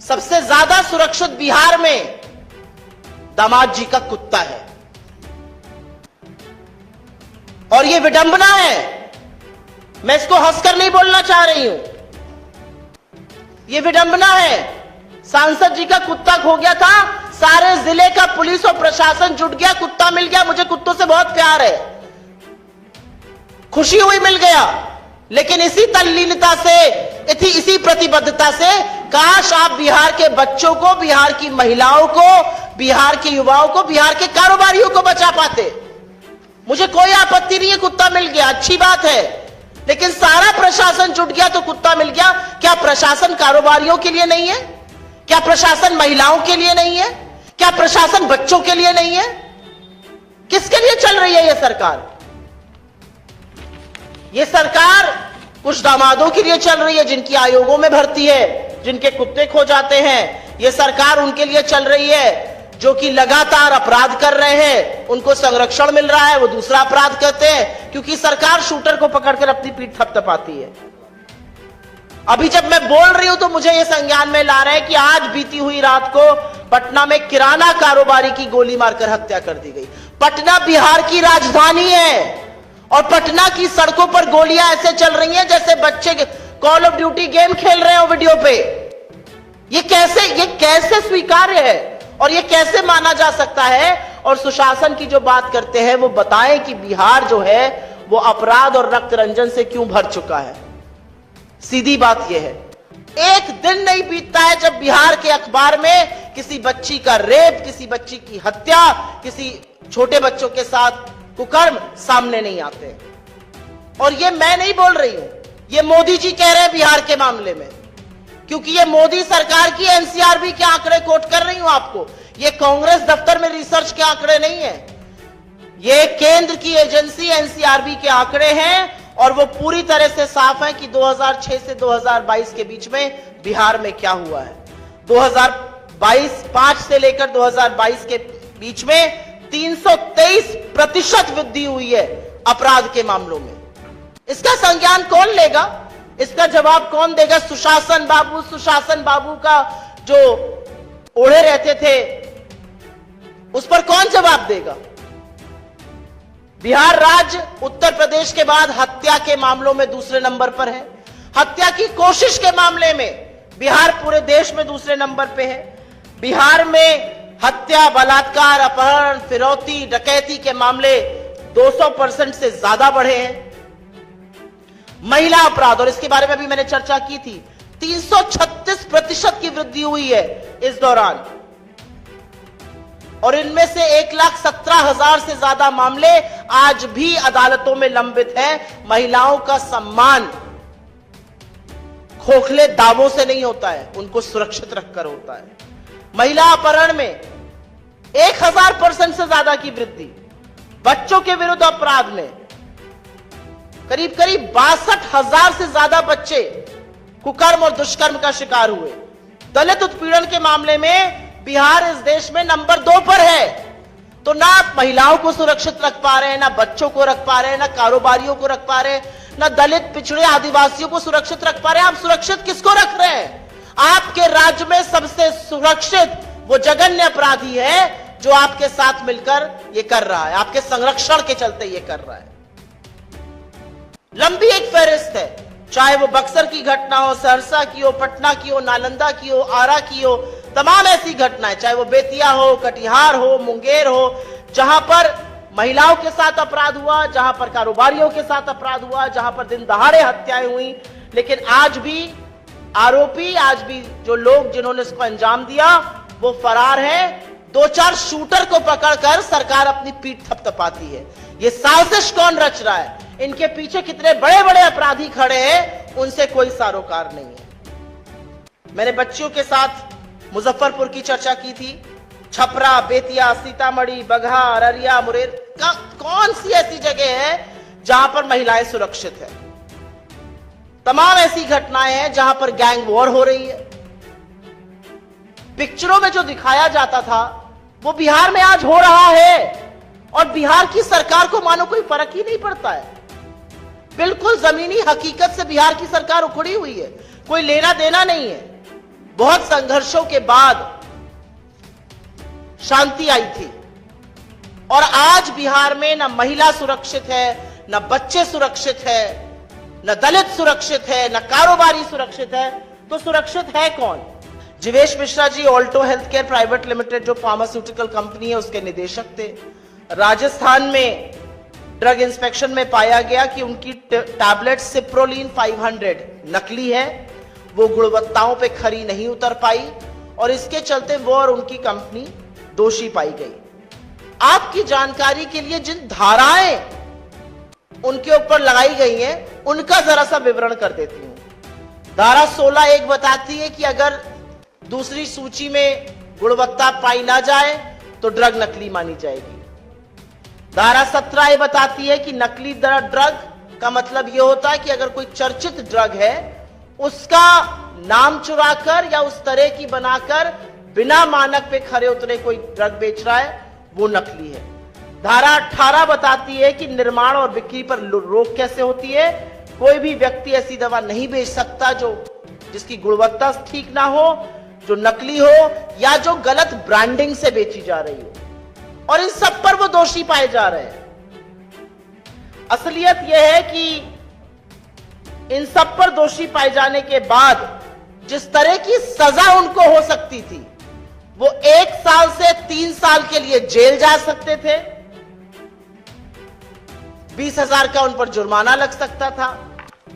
सबसे ज्यादा सुरक्षित बिहार में दामाद जी का कुत्ता है। और यह विडंबना है, मैं इसको हंसकर नहीं बोलना चाह रही हूं, यह विडंबना है। सांसद जी का कुत्ता खो गया था, सारे जिले का पुलिस और प्रशासन जुट गया, कुत्ता मिल गया। मुझे कुत्तों से बहुत प्यार है, खुशी हुई मिल गया। लेकिन इसी तल्लीनता से, इसी प्रतिबद्धता से काश आप बिहार के बच्चों को, बिहार की महिलाओं को, बिहार के युवाओं को, बिहार के कारोबारियों को बचा पाते। मुझे कोई आपत्ति नहीं है, कुत्ता मिल गया, अच्छी बात है। लेकिन सारा प्रशासन जुट गया तो कुत्ता मिल गया। क्या प्रशासन कारोबारियों के लिए नहीं है? क्या प्रशासन महिलाओं के लिए नहीं है? क्या प्रशासन बच्चों के लिए नहीं है? किसके लिए चल रही है यह सरकार? यह सरकार कुछ दामादों के लिए चल रही है जिनकी आयोगों में भर्ती है, जिनके कुत्ते खो जाते हैं। यह सरकार उनके लिए चल रही है जो कि लगातार अपराध कर रहे हैं, उनको संरक्षण मिल रहा है, वो दूसरा अपराध करते हैं, क्योंकि सरकार शूटर को पकड़कर अपनी पीठ थपथपाती है। अभी जब मैं बोल रही हूं तो मुझे यह संज्ञान में ला रहे हैं कि आज बीती हुई रात को पटना में किराना कारोबारी की गोली मारकर हत्या कर दी गई। पटना बिहार की राजधानी है और पटना की सड़कों पर गोलियां ऐसे चल रही हैं जैसे बच्चे कॉल ऑफ ड्यूटी गेम खेल रहे हो वीडियो पे। ये कैसे स्वीकार्य है और ये कैसे माना जा सकता है? और सुशासन की जो बात करते हैं वो बताएं कि बिहार जो है वो अपराध और रक्त रंजन से क्यों भर चुका है। सीधी बात यह है, एक दिन नहीं बीतता है जब बिहार के अखबार में किसी बच्ची का रेप, किसी बच्ची की हत्या, किसी छोटे बच्चों के साथ कुकर्म सामने नहीं आते। और ये मैं नहीं बोल रही हूं, ये मोदी जी कह रहे हैं बिहार के मामले में, क्योंकि ये मोदी सरकार की एनसीआरबी के आंकड़े कोट कर रही हूं आपको। ये कांग्रेस दफ्तर में रिसर्च के आंकड़े नहीं है, ये केंद्र की एजेंसी एनसीआरबी के आंकड़े हैं और वो पूरी तरह से साफ है कि 2006 से 2022 के बीच में बिहार में क्या हुआ है। 2022 से लेकर 2022 के बीच में 323% वृद्धि हुई है अपराध के मामलों में। इसका संज्ञान कौन लेगा? इसका जवाब कौन देगा? सुशासन बाबू का जो ओढ़े रहते थे उस पर कौन जवाब देगा? बिहार राज्य उत्तर प्रदेश के बाद हत्या के मामलों में दूसरे नंबर पर है। हत्या की कोशिश के मामले में बिहार पूरे देश में दूसरे नंबर पे है। बिहार में हत्या, बलात्कार, अपहरण, फिरौती, डकैती के मामले 200% से ज्यादा बढ़े हैं। महिला अपराध, और इसके बारे में भी मैंने चर्चा की थी, 336% की वृद्धि हुई है इस दौरान। और इनमें से 1,17,000 से ज्यादा मामले आज भी अदालतों में लंबित हैं। महिलाओं का सम्मान खोखले दावों से नहीं होता है, उनको सुरक्षित रखकर होता है। महिला अपहरण में 1000% से ज्यादा की वृद्धि। बच्चों के विरुद्ध अपराध में करीब 62,000 से ज्यादा बच्चे कुकर्म और दुष्कर्म का शिकार हुए। दलित उत्पीड़न के मामले में बिहार इस देश में नंबर 2 पर है। तो ना आप महिलाओं को सुरक्षित रख पा रहे हैं, ना बच्चों को रख पा रहे हैं, ना कारोबारियों को रख पा रहे हैं, ना दलित पिछड़े आदिवासियों को सुरक्षित रख पा रहे हैं। आप सुरक्षित किसको रख रहे हैं? आपके राज्य में सबसे सुरक्षित वो जघन्य अपराधी है जो आपके साथ मिलकर ये कर रहा है, आपके संरक्षण के चलते ये कर रहा है। लंबी एक फहरिस्त है, चाहे वो बक्सर की घटना हो, सहरसा की हो, पटना की हो, नालंदा की हो, आरा की हो, तमाम ऐसी घटनाएं, चाहे वो बेतिया हो, कटिहार हो, मुंगेर हो, जहां पर महिलाओं के साथ अपराध हुआ, जहां पर कारोबारियों के साथ अपराध हुआ, जहां पर दिन दहाड़े हत्याएं हुई। लेकिन आज भी आरोपी, आज भी जो लोग जिन्होंने इसको अंजाम दिया वो फरार है। 2-4 शूटर को पकड़कर सरकार अपनी पीठ थपथपाती है। ये साजिश कौन रच रहा है? इनके पीछे कितने बड़े बड़े अपराधी खड़े हैं, उनसे कोई सारोकार नहीं है। मैंने बच्चियों के साथ मुजफ्फरपुर की चर्चा की थी। छपरा, बेतिया, सीतामढ़ी, बगहा, अररिया, मुरैर का कौन सी ऐसी जगह है जहां पर महिलाएं सुरक्षित है? तमाम ऐसी घटनाएं हैं जहां पर गैंग वॉर हो रही है। पिक्चरों में जो दिखाया जाता था वो बिहार में आज हो रहा है और बिहार की सरकार को मानो कोई फर्क ही नहीं पड़ता है। बिल्कुल जमीनी हकीकत से बिहार की सरकार उखड़ी हुई है, कोई लेना देना नहीं है। बहुत संघर्षों के बाद शांति आई थी। और आज बिहार में न महिला सुरक्षित है, न बच्चे सुरक्षित है, न दलित सुरक्षित है, न कारोबारी सुरक्षित है। तो सुरक्षित है कौन? Jeevesh Mishra ji Alto Health Care Private Limited जो फार्मास्यूटिकल कंपनी है उसके निदेशक थे। राजस्थान में ड्रग इंस्पेक्शन में पाया गया कि उनकी टैबलेट सिप्रोलिन 500 नकली है, वो गुणवत्ताओं पे खरी नहीं उतर पाई और इसके चलते वो और उनकी कंपनी दोषी पाई गई। आपकी जानकारी के लिए जिन धाराएं उनके ऊपर लगाई गई हैं उनका जरा सा विवरण कर देती हूं। धारा 16(1) बताती है कि अगर दूसरी सूची में गुणवत्ता पाई ना जाए तो ड्रग नकली मानी जाएगी। धारा 17 बताती है कि नकली ड्रग का मतलब यह होता है कि अगर कोई चर्चित ड्रग है उसका नाम चुराकर या उस तरह की बनाकर बिना मानक पे खरे उतरे कोई ड्रग बेच रहा है वो नकली है। धारा 18 बताती है कि निर्माण और बिक्री पर रोक कैसे होती है। कोई भी व्यक्ति ऐसी दवा नहीं बेच सकता जो जिसकी गुणवत्ता ठीक ना हो, जो नकली हो या जो गलत ब्रांडिंग से बेची जा रही हो। और इन सब पर वो दोषी पाए जा रहे हैं। असलियत यह है कि इन सब पर दोषी पाए जाने के बाद जिस तरह की सजा उनको हो सकती थी, वो 1 साल से 3 साल के लिए जेल जा सकते थे, 20,000 का उन पर जुर्माना लग सकता था।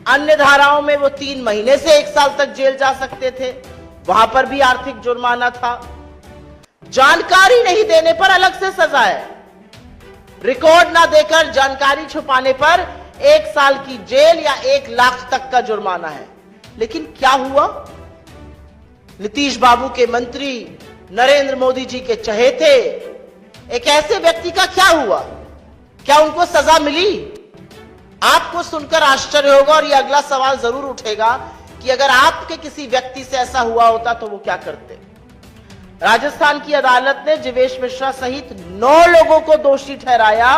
अन्य धाराओं में वो 3 महीने से 1 साल तक जेल जा सकते थे, वहां पर भी आर्थिक जुर्माना था। जानकारी नहीं देने पर अलग से सजा है, रिकॉर्ड ना देकर जानकारी छुपाने पर 1 साल की जेल या 1 लाख तक का जुर्माना है। लेकिन क्या हुआ? नीतीश बाबू के मंत्री, नरेंद्र मोदी जी के चहेते एक ऐसे व्यक्ति का क्या हुआ? क्या उनको सजा मिली? आपको सुनकर आश्चर्य होगा और यह अगला सवाल जरूर उठेगा कि अगर आपके किसी व्यक्ति से ऐसा हुआ होता तो वो क्या करते। राजस्थान की अदालत ने जीवेश मिश्रा सहित 9 लोगों को दोषी ठहराया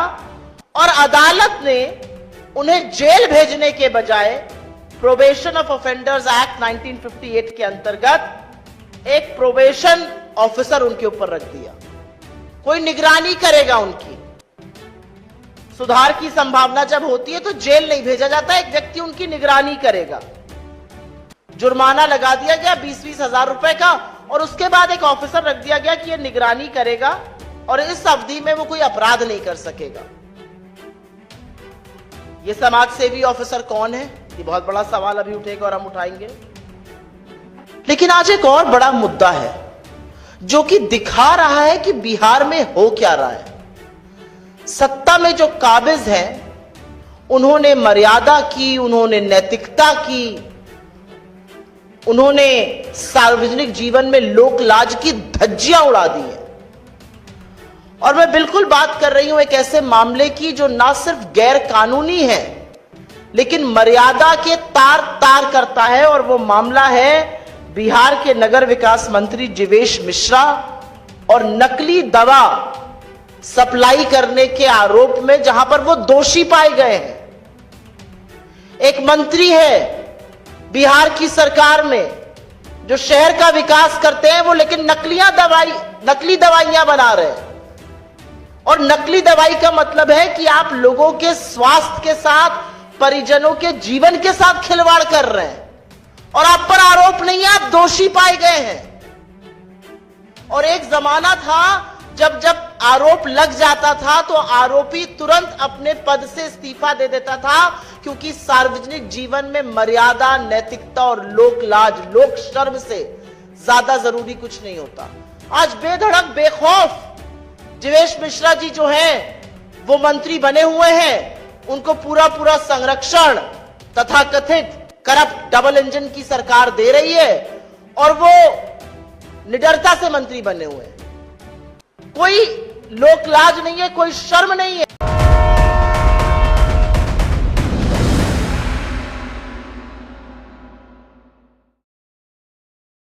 और अदालत ने उन्हें जेल भेजने के बजाय प्रोबेशन ऑफ ऑफेंडर्स एक्ट 1958 के अंतर्गत एक प्रोबेशन ऑफिसर उनके ऊपर रख दिया। कोई निगरानी करेगा उनकी। सुधार की संभावना जब होती है तो जेल नहीं भेजा जाता, एक व्यक्ति उनकी निगरानी करेगा। जुर्माना लगा दिया गया 20-20 हजार रुपए का और उसके बाद एक ऑफिसर रख दिया गया कि यह निगरानी करेगा और इस अवधि में वो कोई अपराध नहीं कर सकेगा। ये समाज सेवी ऑफिसर कौन है? ये बहुत बड़ा सवाल अभी उठेगा और हम उठाएंगे। लेकिन आज एक और बड़ा मुद्दा है जो कि दिखा रहा है कि बिहार में हो क्या रहा है। सत्ता में जो काबिज हैं उन्होंने मर्यादा की, उन्होंने नैतिकता की, उन्होंने सार्वजनिक जीवन में लोक लाज की धज्जियां उड़ा दी हैं। और मैं बिल्कुल बात कर रही हूं एक ऐसे मामले की जो ना सिर्फ गैर कानूनी है लेकिन मर्यादा के तार तार करता है, और वो मामला है बिहार के नगर विकास मंत्री जीवेश मिश्रा और नकली दवा सप्लाई करने के आरोप में जहां पर वो दोषी पाए गए हैं। एक मंत्री है बिहार की सरकार में जो शहर का विकास करते हैं वो, लेकिन नकली दवाइयां बना रहे हैं। और नकली दवाई का मतलब है कि आप लोगों के स्वास्थ्य के साथ, परिजनों के जीवन के साथ खिलवाड़ कर रहे हैं और आप पर आरोप नहीं है, आप दोषी पाए गए हैं। और एक जमाना था जब आरोप लग जाता था तो आरोपी तुरंत अपने पद से इस्तीफा दे देता था, क्योंकि सार्वजनिक जीवन में मर्यादा, नैतिकता और लोक लाज, लोक शर्म से ज्यादा जरूरी कुछ नहीं होता। आज बेधड़क, बेखौफ जीवेश मिश्रा जी जो हैं वो मंत्री बने हुए हैं, उनको पूरा संरक्षण तथा कथित करप्ट डबल इंजन की सरकार दे रही है और वो निडरता से मंत्री बने हुए हैं। कोई लोक लाज नहीं है, कोई शर्म नहीं है।